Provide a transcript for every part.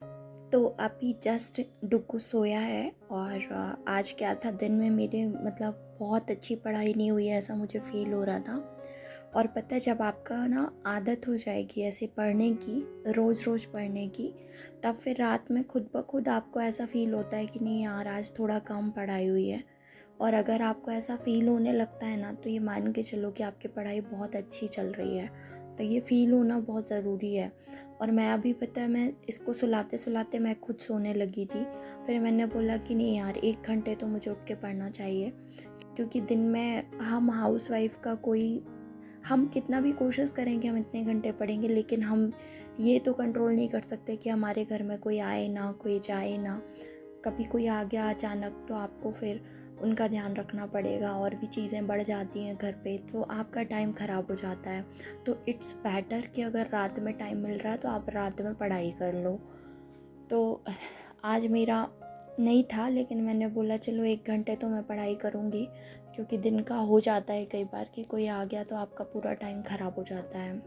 तो अभी जस्ट डुग्गू सोया है और आज क्या था, दिन में मेरे मतलब बहुत अच्छी पढ़ाई नहीं हुई है, ऐसा मुझे फ़ील हो रहा था। और पता है, जब आपका ना आदत हो जाएगी ऐसे पढ़ने की, रोज़ रोज़ पढ़ने की, तब फिर रात में खुद ब खुद आपको ऐसा फ़ील होता है कि नहीं यार, आज थोड़ा कम पढ़ाई हुई है। और अगर आपको ऐसा फ़ील होने लगता है ना, तो ये मान के चलो कि आपकी पढ़ाई बहुत अच्छी चल रही है। तो ये फ़ील होना बहुत ज़रूरी है। और मैं अभी, पता है, मैं इसको सुलाते सुलाते मैं खुद सोने लगी थी। फिर मैंने बोला कि नहीं यार, 1 घंटे तो मुझे उठ के पढ़ना चाहिए, क्योंकि दिन में हम हाउसवाइफ का कोई, हम कितना भी कोशिश करेंगे हम इतने घंटे पढ़ेंगे, लेकिन हम ये तो कंट्रोल नहीं कर सकते कि हमारे घर में कोई आए ना, कोई जाए ना। कभी कोई आ गया अचानक, तो आपको फिर उनका ध्यान रखना पड़ेगा और भी चीज़ें बढ़ जाती हैं घर पे, तो आपका टाइम ख़राब हो जाता है। तो इट्स बेटर कि अगर रात में टाइम मिल रहा है तो आप रात में पढ़ाई कर लो। तो आज मेरा नहीं था, लेकिन मैंने बोला चलो 1 घंटे तो मैं पढ़ाई करूँगी, क्योंकि दिन का हो जाता है कई बार कि कोई आ गया तो आपका पूरा टाइम ख़राब हो जाता है।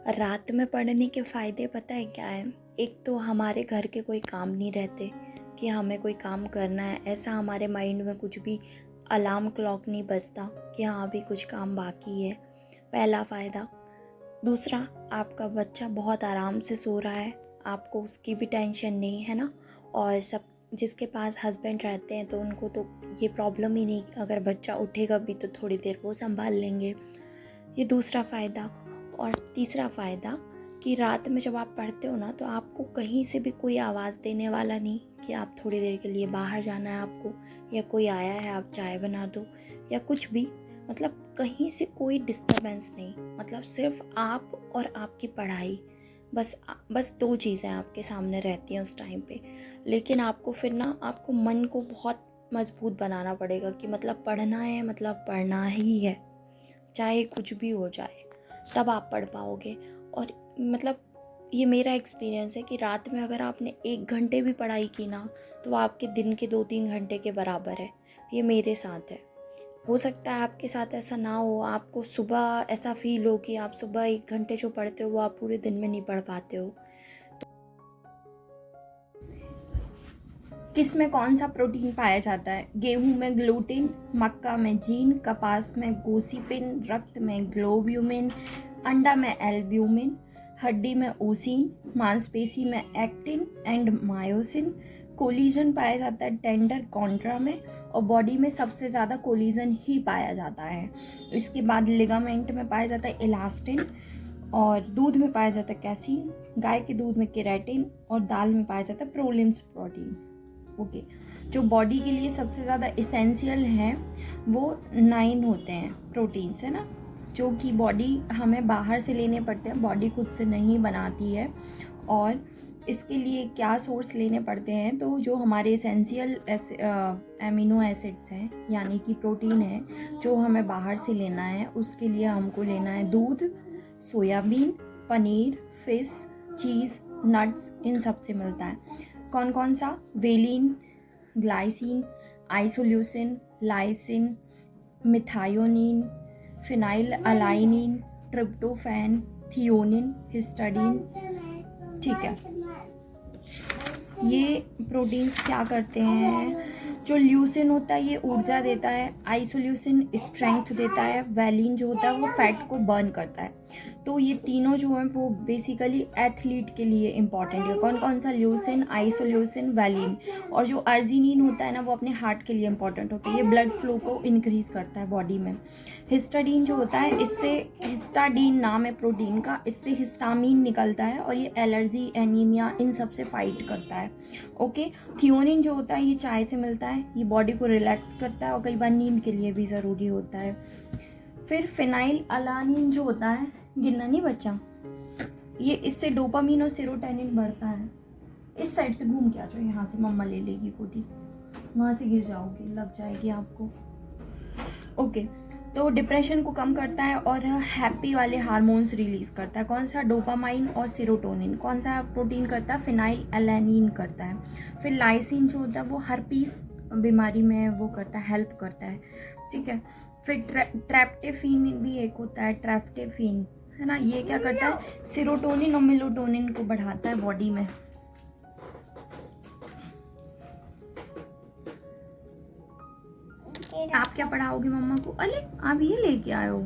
रात में पढ़ने के फ़ायदे पता है क्या है? एक तो हमारे घर के कोई काम नहीं रहते कि हमें कोई काम करना है, ऐसा हमारे माइंड में कुछ भी अलार्म क्लॉक नहीं बजता कि हाँ अभी कुछ काम बाकी है। पहला फ़ायदा। दूसरा, आपका बच्चा बहुत आराम से सो रहा है, आपको उसकी भी टेंशन नहीं है ना। और सब जिसके पास हस्बैंड रहते हैं तो उनको तो ये प्रॉब्लम ही नहीं, अगर बच्चा उठेगा भी तो थोड़ी देर वो संभाल लेंगे। ये दूसरा फ़ायदा। और तीसरा फ़ायदा कि रात में जब आप पढ़ते हो ना, तो आपको कहीं से भी कोई आवाज़ देने वाला नहीं कि आप थोड़ी देर के लिए बाहर जाना है आपको, या कोई आया है आप चाय बना दो, या कुछ भी। मतलब कहीं से कोई डिस्टर्बेंस नहीं, मतलब सिर्फ आप और आपकी पढ़ाई। बस दो चीज़ें आपके सामने रहती हैं उस टाइम पे। लेकिन आपको फिर ना, आपको मन को बहुत मजबूत बनाना पड़ेगा कि मतलब पढ़ना है, मतलब पढ़ना ही है, चाहे कुछ भी हो जाए, तब आप पढ़ पाओगे। और मतलब ये मेरा एक्सपीरियंस है कि रात में अगर आपने 1 घंटे भी पढ़ाई की ना, तो वो आपके दिन के 2-3 घंटे के बराबर है। ये मेरे साथ है। हो सकता है आपके साथ ऐसा ना हो, आपको सुबह ऐसा फील हो कि आप सुबह 1 घंटे जो पढ़ते हो वो आप पूरे दिन में नहीं पढ़ पाते हो। किस में कौन सा प्रोटीन पाया जाता है? गेहूं में ग्लूटिन, मक्का में जीन, कपास में गोसिपिन, रक्त में ग्लोब्यूमिन, अंडा में एल्ब्यूमिन, हड्डी में ओसिन, मांसपेशी में एक्टिन एंड मायोसिन। कोलिजन पाया जाता है टेंडर कॉन्ट्रा में, और बॉडी में सबसे ज़्यादा कोलिजन ही पाया जाता है। इसके बाद लिगामेंट में पाया जाता है इलास्टिन, और दूध में पाया जाता है कैसीन, गाय के दूध में केराटिन, और दाल में पाया जाता है प्रोलिम्स प्रोटीन। ओके। जो बॉडी के लिए सबसे ज़्यादा इसेंशियल हैं वो 9 होते हैं प्रोटीन्स, है ना, जो कि बॉडी हमें बाहर से लेने पड़ते हैं, बॉडी खुद से नहीं बनाती है। और इसके लिए क्या सोर्स लेने पड़ते हैं? तो जो हमारे इसेंशियल एमिनो एसिड्स हैं, यानी कि प्रोटीन है, जो हमें बाहर से लेना है, उसके लिए हमको लेना है दूध, soybean, paneer, fish, cheese, nuts, इन सब से मिलता है। कौन कौन सा? Valine, glycine, isoleucine, lysine, methionine, phenylalanine, tryptophan, threonine, histidine. ठीक है। ये प्रोटीन्स क्या करते हैं? जो ल्यूसिन होता है ये ऊर्जा देता है, आइसोल्यूसिन स्ट्रेंथ देता है, वैलिन जो होता है वो फैट को बर्न करता है। तो ये तीनों जो हैं वो बेसिकली एथलीट के लिए इंपॉर्टेंट है। कौन कौन सा? Leucine, isoleucine, valine. और जो अर्जिनिन होता है ना, वो अपने हार्ट के लिए इंपॉर्टेंट होता है, ये ब्लड फ्लो को इंक्रीज करता है बॉडी में। हिस्टाडीन जो होता है, इससे, हिस्टाडीन नाम है प्रोटीन का, इससे हिस्टामीन निकलता है और ये एलर्जी, एनीमिया, इन सब से फाइट करता है। ओके। थियोनिन जो होता है ये चाय से मिलता है, ये बॉडी को रिलैक्स करता है और कई बार नींद के लिए भी ज़रूरी होता है। फिर फिनाइल अलानिन जो होता है, गिनना नहीं बच्चा, ये इससे डोपामीन और सेरोटोनिन बढ़ता है। इस साइड से घूम के आ जाओ, यहाँ से मम्मा ले लेगी खुद ही, वहाँ से गिर जाओगे, लग जाएगी आपको। ओके। तो डिप्रेशन को कम करता है और हैप्पी वाले हार्मोन्स रिलीज करता है। कौन सा? डोपामाइन और सेरोटोनिन। कौन सा प्रोटीन करता है? फिनाइल एलानिन करता है। फिर लाइसिन जो होता है वो हर्पीस बीमारी में वो करता है, हेल्प करता है। ठीक है। फिर ट्रैप्टेफिन भी एक होता है, ट्रैप्टेफिन, है ना, ये क्या करता है? सेरोटोनिन और मेलाटोनिन को बढ़ाता है बॉडी में। आप क्या पढ़ाओगे मम्मा को? अरे आप ये लेके आए हो।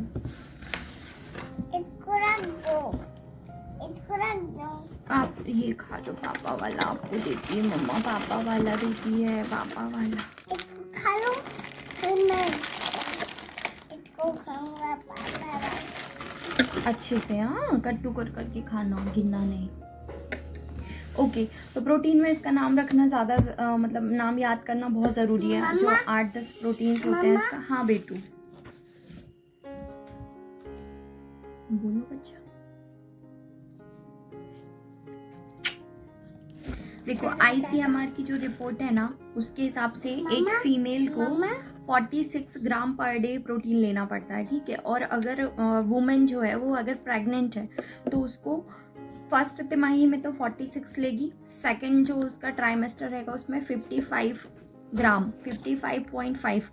इसको रख दो, इसको रख दो। आप ये खा लो, पापा वाला आपको देती है मम्मा, पापा वाला देती है, पापा वाला। इसको खा लो, फिर मैं इसको खाऊंगा पापा वाला। अच्छे से, हाँ, कट्टू कर करके खाना, गिनना नहीं। ओके, तो प्रोटीन में इसका नाम रखना ज़्यादा मतलब नाम याद करना बहुत ज़रूरी है। जो 8-10 प्रोटीन्स होते हैं इसका। हाँ बेटू, बोलो बच्चा। देखो आईसीएमआर की जो रिपोर्ट है ना, उसके हिसाब से एक फीमेल को 46 ग्राम पर डे प्रोटीन लेना पड़ता है, ठीक है। और अगर वुमेन जो है वो अगर प्रेग्नेंट है तो उसको फर्स्ट तिमाही में तो 46 लेगी, सेकंड जो उसका ट्राइमेस्टर रहेगा उसमें 55.5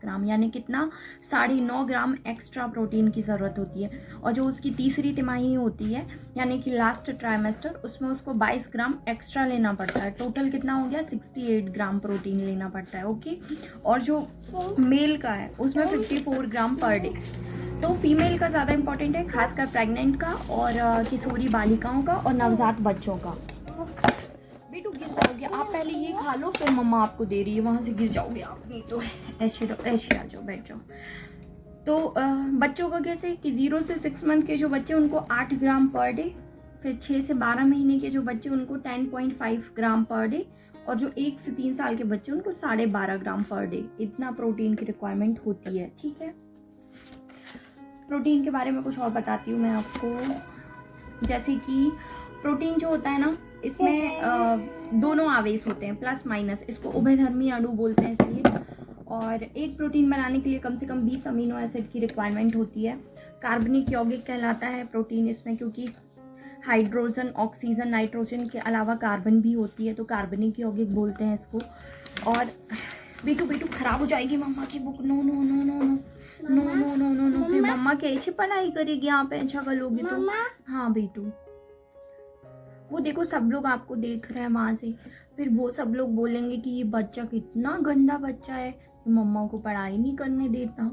ग्राम, यानी कितना 9.5 ग्राम एक्स्ट्रा प्रोटीन की ज़रूरत होती है। और जो उसकी तीसरी तिमाही होती है यानी कि लास्ट ट्राइमेस्टर, उसमें उसको 22 ग्राम एक्स्ट्रा लेना पड़ता है। टोटल कितना हो गया? 68 ग्राम प्रोटीन लेना पड़ता है, ओके। और जो मेल का है उसमें 54 ग्राम पर डे। तो फीमेल का ज़्यादा इंपॉर्टेंट है, खासकर प्रेग्नेंट का और किशोरी बालिकाओं का और नवजात बच्चों का। बेटू गिर जाओगे आप, पहले ये खा लो फिर मम्मा आपको दे रही है, वहाँ से गिर जाओगे आप, नहीं तो ऐसे ऐसे आ जाओ, बैठ जाओ। तो बच्चों का कैसे कि 0 से 6 मंथ के जो बच्चे उनको 8 ग्राम पर डे, फिर 6 से 12 महीने के जो बच्चे उनको 10.5 ग्राम पर डे, और जो 1 से 3 साल के बच्चे उनको 12.5 ग्राम पर डे, इतना प्रोटीन की रिक्वायरमेंट होती है, ठीक है। प्रोटीन के बारे में कुछ और बताती हूँ मैं आपको। जैसे कि प्रोटीन जो होता है ना, इसमें दोनों आवेश होते हैं, प्लस माइनस, इसको उभयधर्मी अणु बोलते हैं इसलिए। और एक प्रोटीन बनाने के लिए कम से कम 20 अमीनो एसिड की रिक्वायरमेंट होती है। कार्बनिक यौगिक कहलाता है प्रोटीन इसमें, क्योंकि हाइड्रोजन, ऑक्सीजन, नाइट्रोजन के अलावा कार्बन भी होती है, तो कार्बनिक यौगिक बोलते हैं इसको। और बेटू बेटू खराब हो जाएगी मम्मा की book, no no no no no no no no no no, फिर मम्मा कैसे पढ़ाई करेगी आप ऐसा करोगी तो। हाँ बेटू, वो देखो सब लोग आपको देख रहे हैं वहां से, फिर वो सब लोग बोलेंगे कि ये बच्चा कितना गंदा बच्चा है, तो मम्मा को पढ़ाई नहीं करने देता।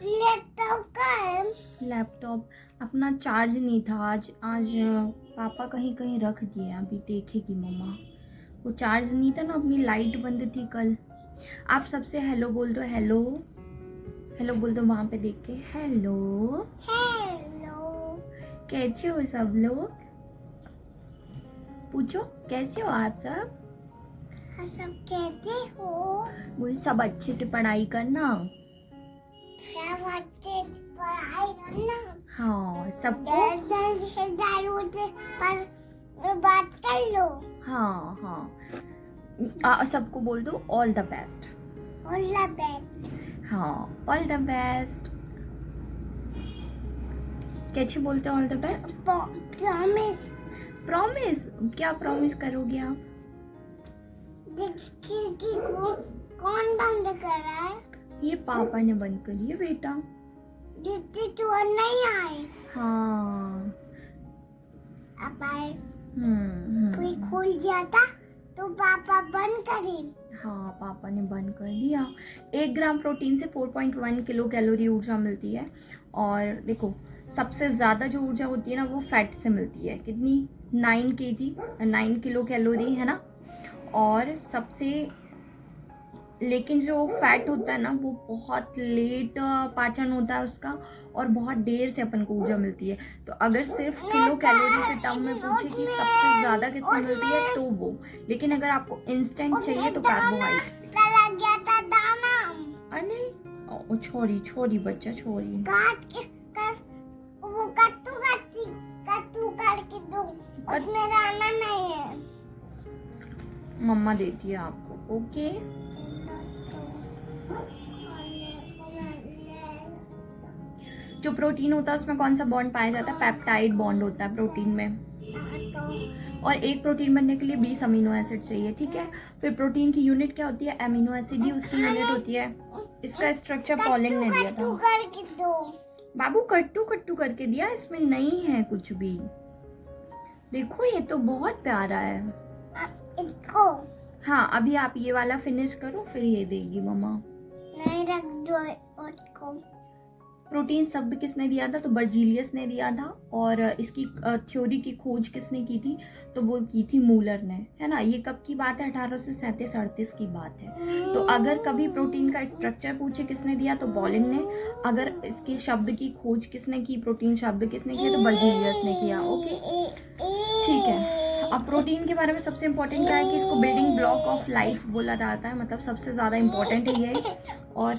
लैपटॉप का है? लैपटॉप अपना चार्ज नहीं था आज पापा कहीं कहीं रख दिए, अभी देखेगी मम्मा। वो चार्ज नहीं था ना, अपनी लाइट बंद थी कल। आप सबसे हेलो बोल दो, हेलो हेलो बोल दो वहां पे देख के, हेलो हेलो। कैसे हो सब लोग? पूछो कैसे हो आप सब? हम सब कैसे हो? वो सब अच्छे से पढ़ाई करना। सब अच्छे से पढ़ाई करना। हाँ सबको। पर बात कर लो। हाँ हाँ, सबको बोल दो all the best. All the best. हाँ ऑल द बेस्ट। कैसे बोलते हैं all the best? Promise. Promise? क्या प्रॉमिस करोगे आप? खिड़की को कौन बंद कर रहा है? ये पापा ने बंद करी है बेटा। जिससे चोर नहीं आए। हाँ अब आए। कोई हम्म। खोल जाता तो पापा बंद करे। हाँ पापा ने बंद कर दिया। 1 ग्राम प्रोटीन से 4.1 किलो कैलोरी ऊर्जा मिलती है। और देखो सबसे ज़्यादा जो ऊर्जा होती है ना वो फैट से मिलती है, कितनी? 9 किलो कैलोरी है ना। और सबसे लेकिन जो फैट होता है ना वो बहुत लेट पाचन होता है उसका, और बहुत देर से अपन को ऊर्जा मिलती है। तो अगर सिर्फ किलो कैलोरी के टर्म में पूछे कि सबसे ज़्यादा किससे मिलती है तो वो, लेकिन अगर आपको इंस्टेंट चाहिए तो कार्बोहाइड्रेट। लग गया था दाना। अरे ओ छोरी छोरी बच्चा छोरी। काट के वो कट्टू करके दो। उसमें दाना नहीं है। मम्मा देती है आपको, ओके। जो प्रोटीन होता है उसमें कौन सा बॉन्ड पाया जाता है? पेप्टाइड बॉन्ड होता है प्रोटीन में। और एक प्रोटीन बनने के लिए 20 अमीनो एसिड चाहिए, ठीक है। फिर प्रोटीन की यूनिट क्या होती है? अमीनो एसिड ही उसकी यूनिट होती है। इसका स्ट्रक्चर पॉलिंग ने दिया था। करके दो। बाबू कट्टू कट्टू करके दिया, इसमें नहीं है कुछ भी। देखो ये तो बहुत प्यारा है। इसको। हाँ अभी आप ये वाला फिनिश करो फिर ये देगी मम्मा। नहीं रख दो उसको। प्रोटीन शब्द किसने दिया था? तो बर्जीलियस ने दिया था। और इसकी थ्योरी की खोज किसने की थी? तो वो की थी मूलर ने, है ना। ये कब की बात है? 1837-38 की बात है। तो अगर कभी प्रोटीन का स्ट्रक्चर पूछे किसने दिया, तो बॉलिंग ने। अगर इसके शब्द की खोज किसने की, प्रोटीन शब्द किसने किया, तो बर्जीलियस ने किया। ओके, ठीक है। अब प्रोटीन के बारे में सबसे इंपॉर्टेंट क्या है कि इसको बिल्डिंग ब्लॉक ऑफ लाइफ बोला जाता है, मतलब सबसे ज़्यादा इंपॉर्टेंट है ये। और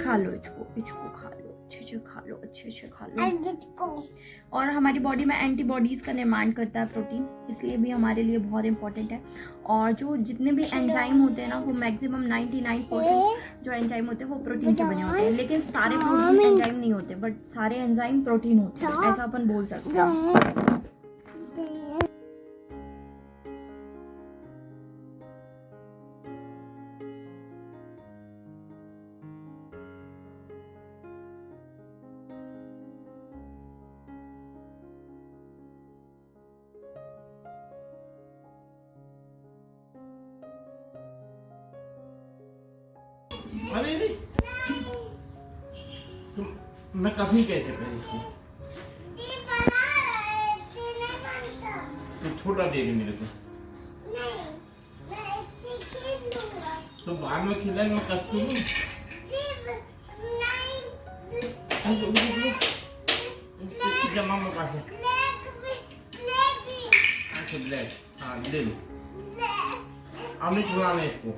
खा लो इसको खा लो, अच्छे से खा लो, अच्छे से खा लो। और हमारी बॉडी में एंटीबॉडीज़ का निर्माण करता है प्रोटीन, इसलिए भी हमारे लिए बहुत इंपॉर्टेंट है। और जो जितने भी एंजाइम होते हैं ना, वो मैक्सिमम 99% जो एंजाइम होते हैं वो प्रोटीन से बने होते हैं। लेकिन सारे प्रोटीन एंजाइम नहीं होते, बट सारे एंजाइम प्रोटीन होते हैं, ऐसा अपन बोल सकते हैं। अरे नहीं, तुम मैं कभी कैसे करें इसको? तो छोटा दे दे मेरे को, तो बाद में खिलाएंगे मैं कस दूँ। जमा में पास है। अच्छा ब्लैक, हाँ ले लो। अब नहीं खिलाना इसको।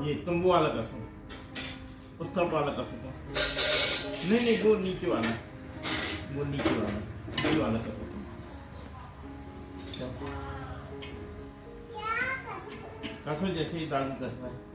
ये तुम वो वाला कसो, उस तरफ वाला कसो। नहीं वो नीचे वाला, वो नीचे वाला, ये वाला कसो तुम। कसो जैसे ही दाल करता है।